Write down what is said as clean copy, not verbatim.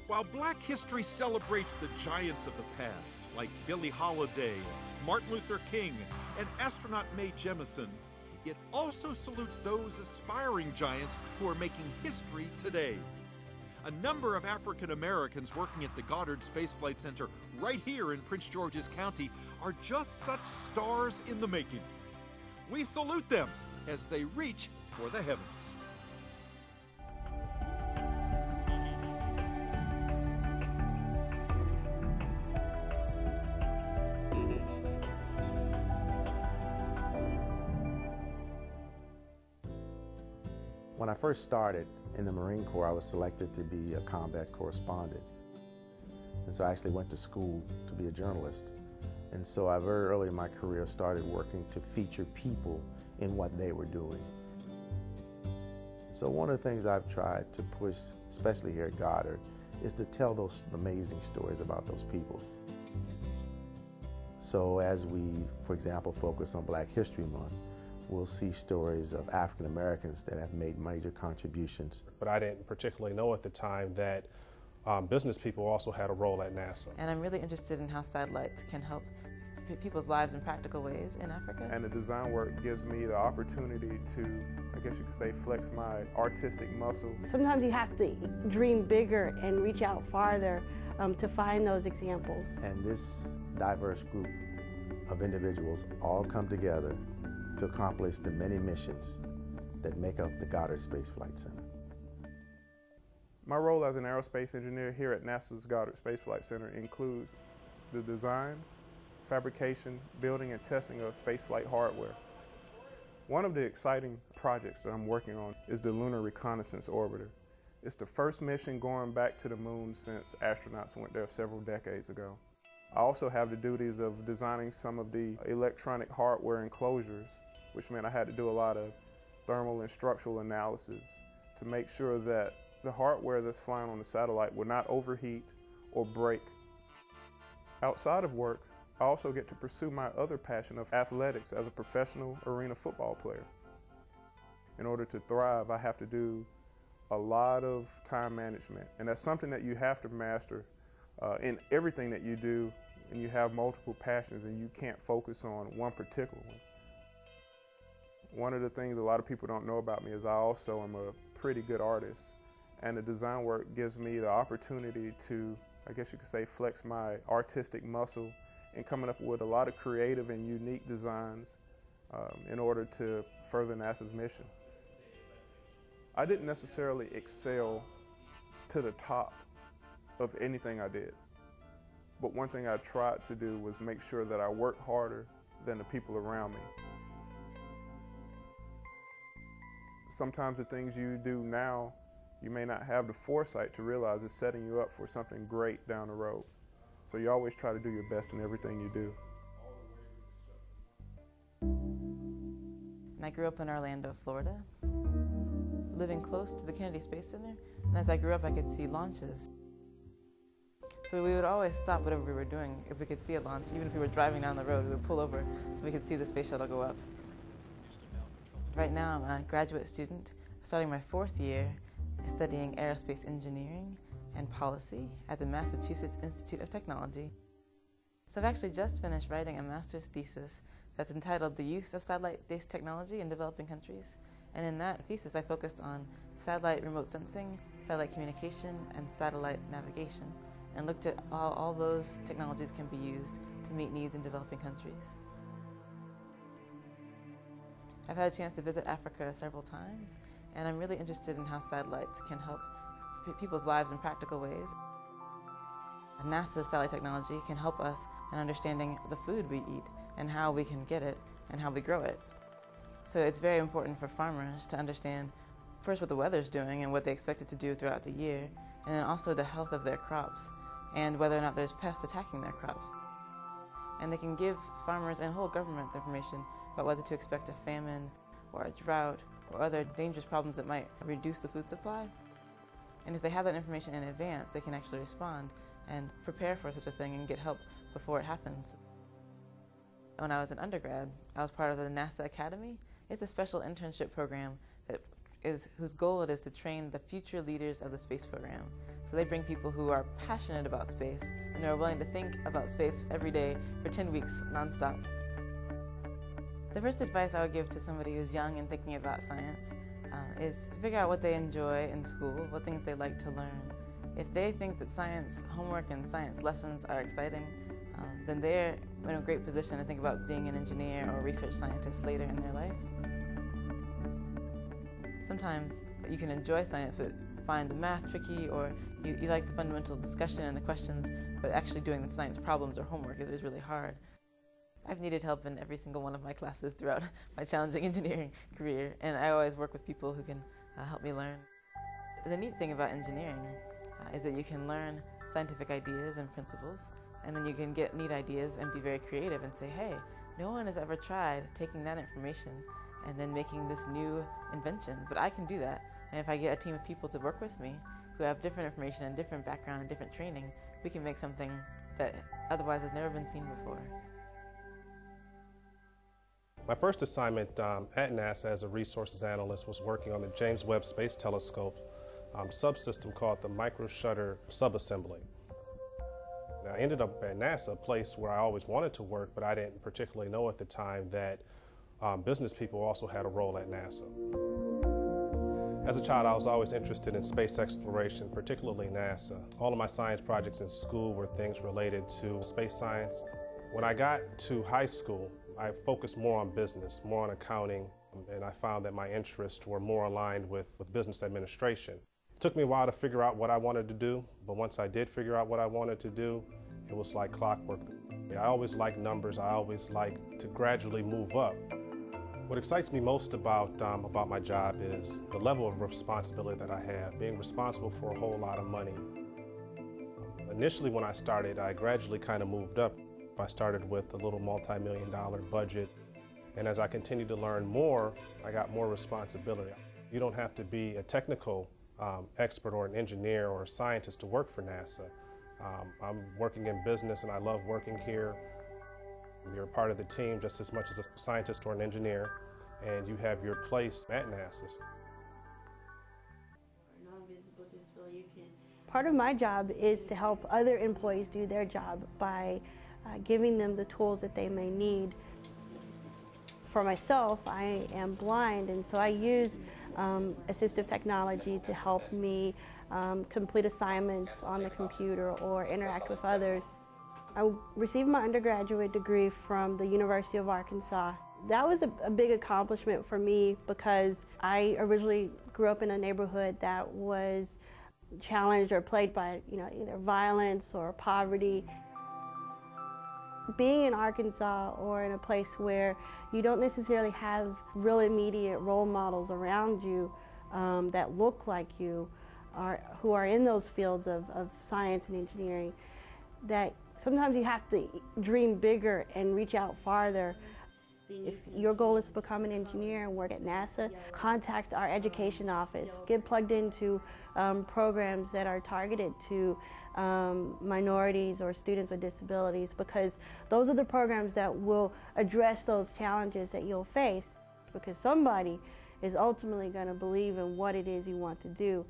While Black history celebrates the giants of the past, like Billie Holiday, Martin Luther King, and astronaut Mae Jemison, it also salutes those aspiring giants who are making history today. A number of African Americans working at the Goddard Space Flight Center right here in Prince George's County are just such stars in the making. We salute them as they reach for the heavens. When I first started in the Marine Corps, I was selected to be a combat correspondent. And so I actually went to school to be a journalist. And so I very early in my career started working to feature people in what they were doing. So one of the things I've tried to push, especially here at Goddard, is to tell those amazing stories about those people. So as we, for example, focus on Black History Month, we'll see stories of African Americans that have made major contributions. But I didn't particularly know at the time that business people also had a role at NASA. And I'm really interested in how satellites can help people's lives in practical ways in Africa. And the design work gives me the opportunity to, I guess you could say, flex my artistic muscle. Sometimes you have to dream bigger and reach out farther to find those examples. And this diverse group of individuals all come together to accomplish the many missions that make up the Goddard Space Flight Center. My role as an aerospace engineer here at NASA's Goddard Space Flight Center includes the design, fabrication, building, and testing of spaceflight hardware. One of the exciting projects that I'm working on is the Lunar Reconnaissance Orbiter. It's the first mission going back to the moon since astronauts went there several decades ago. I also have the duties of designing some of the electronic hardware enclosures, which meant I had to do a lot of thermal and structural analysis to make sure that the hardware that's flying on the satellite would not overheat or break. Outside of work, I also get to pursue my other passion of athletics as a professional arena football player. In order to thrive, I have to do a lot of time management, and that's something that you have to master in everything that you do, and you have multiple passions and you can't focus on one particular one. One of the things a lot of people don't know about me is I also am a pretty good artist, and the design work gives me the opportunity to, I guess you could say, flex my artistic muscle in coming up with a lot of creative and unique designs in order to further NASA's mission. I didn't necessarily excel to the top of anything I did, but one thing I tried to do was make sure that I worked harder than the people around me. Sometimes the things you do now, you may not have the foresight to realize is setting you up for something great down the road. So you always try to do your best in everything you do. And I grew up in Orlando, Florida, living close to the Kennedy Space Center. And as I grew up, I could see launches. So we would always stop whatever we were doing. If we could see a launch, even if we were driving down the road, we would pull over so we could see the space shuttle go up. Right now, I'm a graduate student, starting my 4th year, studying aerospace engineering and policy at the Massachusetts Institute of Technology. So I've actually just finished writing a master's thesis that's entitled The Use of Satellite-Based Technology in Developing Countries. And in that thesis, I focused on satellite remote sensing, satellite communication, and satellite navigation, and looked at how all those technologies can be used to meet needs in developing countries. I've had a chance to visit Africa several times, and I'm really interested in how satellites can help people's lives in practical ways. NASA's satellite technology can help us in understanding the food we eat and how we can get it and how we grow it. So it's very important for farmers to understand first what the weather's doing and what they expect it to do throughout the year, and then also the health of their crops and whether or not there's pests attacking their crops. And they can give farmers and whole governments information about whether to expect a famine or a drought or other dangerous problems that might reduce the food supply. And if they have that information in advance, they can actually respond and prepare for such a thing and get help before it happens. When I was an undergrad, I was part of the NASA Academy. It's a special internship program that whose goal it is to train the future leaders of the space program. So they bring people who are passionate about space and who are willing to think about space every day for 10 weeks nonstop. The first advice I would give to somebody who's young and thinking about science is to figure out what they enjoy in school, what things they like to learn. If they think that science homework and science lessons are exciting, then they're in a great position to think about being an engineer or a research scientist later in their life. Sometimes you can enjoy science but find the math tricky, or you like the fundamental discussion and the questions, but actually doing the science problems or homework is really hard. I've needed help in every single one of my classes throughout my challenging engineering career, and I always work with people who can help me learn. The neat thing about engineering is that you can learn scientific ideas and principles, and then you can get neat ideas and be very creative and say, hey, no one has ever tried taking that information and then making this new invention, but I can do that. And if I get a team of people to work with me who have different information and different background and different training, we can make something that otherwise has never been seen before. My first assignment at NASA as a resources analyst was working on the James Webb Space Telescope subsystem called the Microshutter Subassembly. Now, I ended up at NASA, a place where I always wanted to work, but I didn't particularly know at the time that business people also had a role at NASA. As a child, I was always interested in space exploration, particularly NASA. All of my science projects in school were things related to space science. When I got to high school, I focused more on business, more on accounting, and I found that my interests were more aligned with business administration. It took me a while to figure out what I wanted to do, but once I did figure out what I wanted to do, it was like clockwork. I always liked numbers. I always liked to gradually move up. What excites me most about my job is the level of responsibility that I have, being responsible for a whole lot of money. Initially when I started, I gradually kind of moved up. I started with a little multi-million-dollar budget, and as I continued to learn more, I got more responsibility. You don't have to be a technical expert or an engineer or a scientist to work for NASA. I'm working in business and I love working here. You're a part of the team just as much as a scientist or an engineer, and you have your place at NASA. Part of my job is to help other employees do their job by giving them the tools that they may need. For myself, I am blind, and so I use assistive technology to help me complete assignments on the computer or interact with others. I received my undergraduate degree from the University of Arkansas. That was a big accomplishment for me because I originally grew up in a neighborhood that was challenged or plagued by either violence or poverty. Being in Arkansas or in a place where you don't necessarily have real immediate role models around you that look like you, who are in those fields of science and engineering, that sometimes you have to dream bigger and reach out farther. If your goal is to become an engineer and work at NASA, contact our education office. Get plugged into programs that are targeted to minorities or students with disabilities, because those are the programs that will address those challenges that you'll face, because somebody is ultimately going to believe in what it is you want to do.